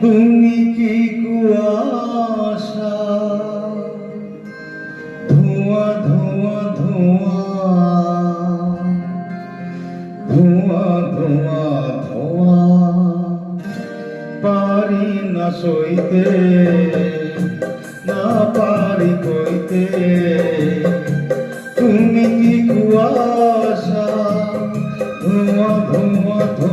তুমি কি কুয়াশা, ধোঁয়া ধোঁয়া ধোঁয়া, ধোঁয়া ধোঁয়া ধোঁয়া, পারি না সইতে, না পারি কইতে। তুমি কি কুয়াশা, ধোঁয়া ধোঁয়া ধোঁয়া,